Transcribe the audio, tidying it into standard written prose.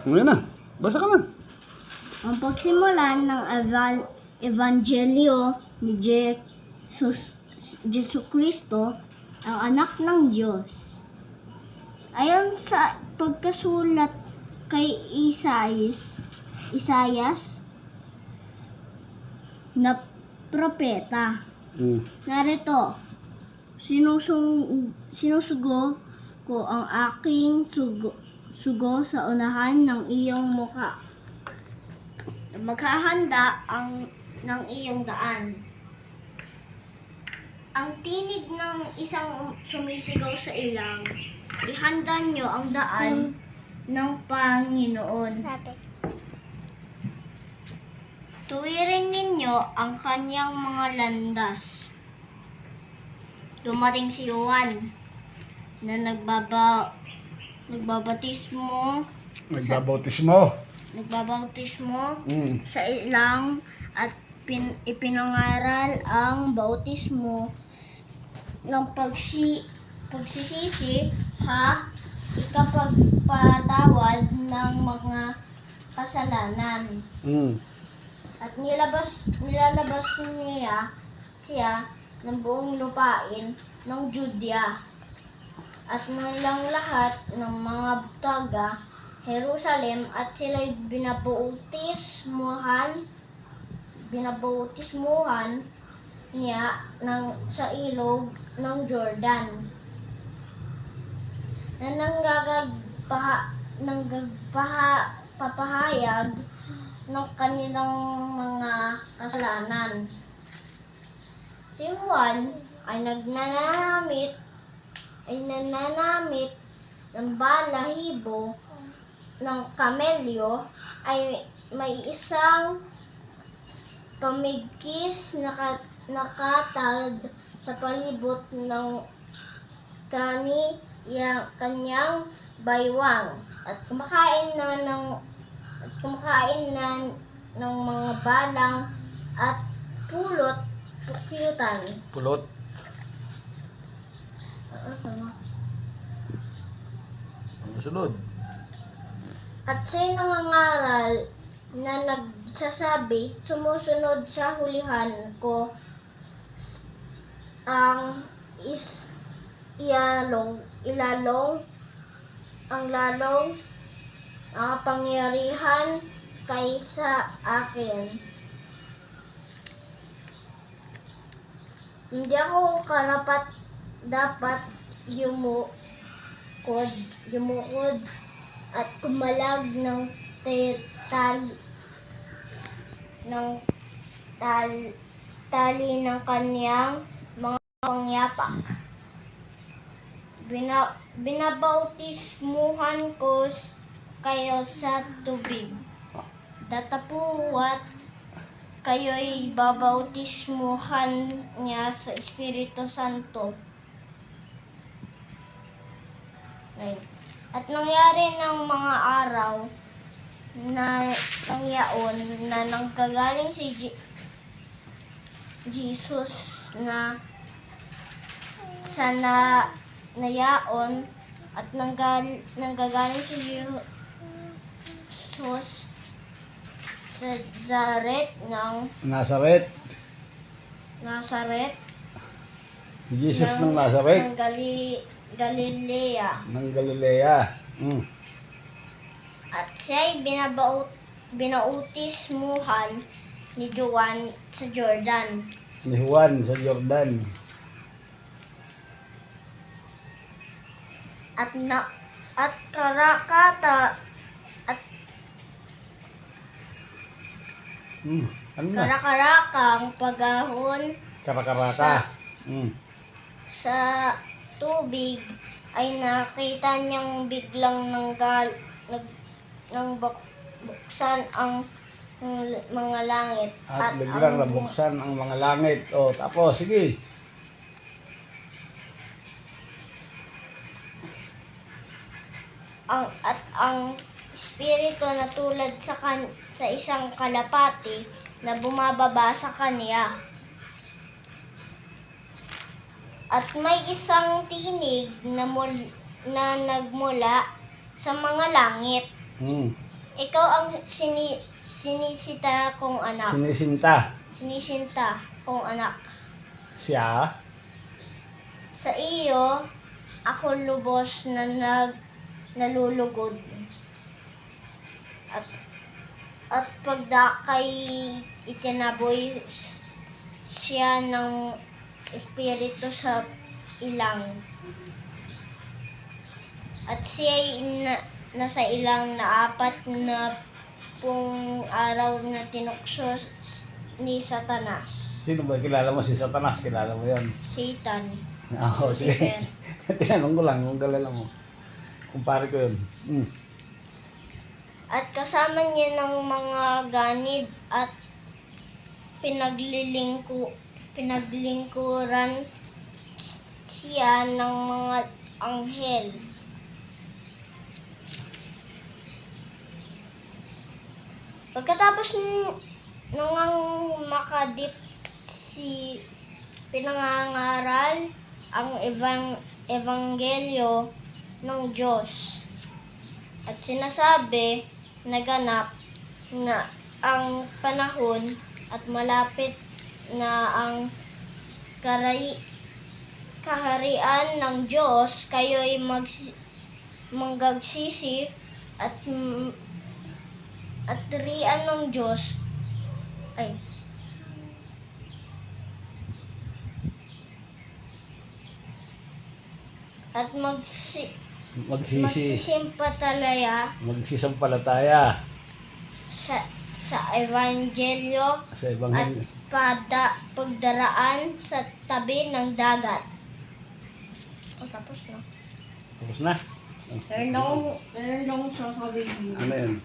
Ngayon na. Basa ka na. Ang pagsimulan ng Evangelyo ni Jesu Kristo, ang anak ng Diyos. Ayon sa pagkasulat kay Isayas na propeta. Narito, sinusugo ko ang aking sugo sa unahan ng iyong mukha. Maghahanda ng iyong daan. Ang tinig ng isang sumisigaw sa ilang, ihanda niyo ang daan ng Panginoon. Tuwirin ninyo ang kanyang mga landas. Dumating si Juan na nagbabautismo sa ilang at ipinangaral ang bautismo ng pagsisisi sa ikapagpatawad ng mga kasalanan. At nilalabas siya ng buong lupain ng Judea at ng lahat ng mga taga Jerusalem, at sila'y binabautismuhan niya sa ilog ng Jordan, na papahayag ng kanilang mga kasalanan. Si Juan ay nananamit ng balahibo ng kamelyo, ay may isang pamigkis na nakatad sa palibot ng kanyang baywang, at kumakain na ng mga balang at pukyutan. Pulot. Ang sunod. At siya'y nangangaral na nagsasabi, sumusunod sa hulihan ko ang lalong pangyarihan kaysa akin. Hindi ako dapat yumukod at kumalag ng tali ng kanyang mga pangyapak. Binabautismuhan ko kayo sa tubig. Datapwat kayo'y babautismuhan niya sa Espiritu Santo. At nangyari ng mga araw na nangyaon na nanggagaling si Jesus na sa nayaon, at nanggagaling si Jesus sa Nazaret. Jesus ng Nazaret. Ng Galilea. At siya'y binautismuhan ni Juan sa Jordan. At karakarakang pagahon sa tubig, ay nakita niyang biglang buksan ang mga langit. At biglang nabuksan ang mga langit. O, tapos, sige. Ang Espiritu na tulad sa isang kalapati na bumababa sa kanya. At may isang tinig na nagmula sa mga langit ikaw ang sinisita kong anak. Sinisinta. Sinisinta kong anak. Siya. Sa iyo, ako lubos na nalulugod. At pagdakay itinaboy siya ng espiritu sa ilang. At siya'y nasa ilang na 4 na pong araw na tinukso ni Satanas. Sino ba? Kilala mo si Satanas? Kilala mo yun? Satan. Oo, sige. Lucifer. Tinanong ko lang kung kilala mo. Kumpare ko yun. At kasama niya ng mga ganid at pinaglilingkuran siya ng mga anghel. Pagkatapos nang makadip si pinangangaral ang ebanghelyo ng Diyos at sinasabi naganap na ang panahon at malapit na ang kaharian ng Diyos, kayo'y manggagsisi at riyan ng Diyos ay at Magsisampalataya sa evangelyo sa at Ebanghelyo. pagdaraan sa tabi ng dagat. Tapos na. Tapos na? Meron akong sasabihin. Ano yun?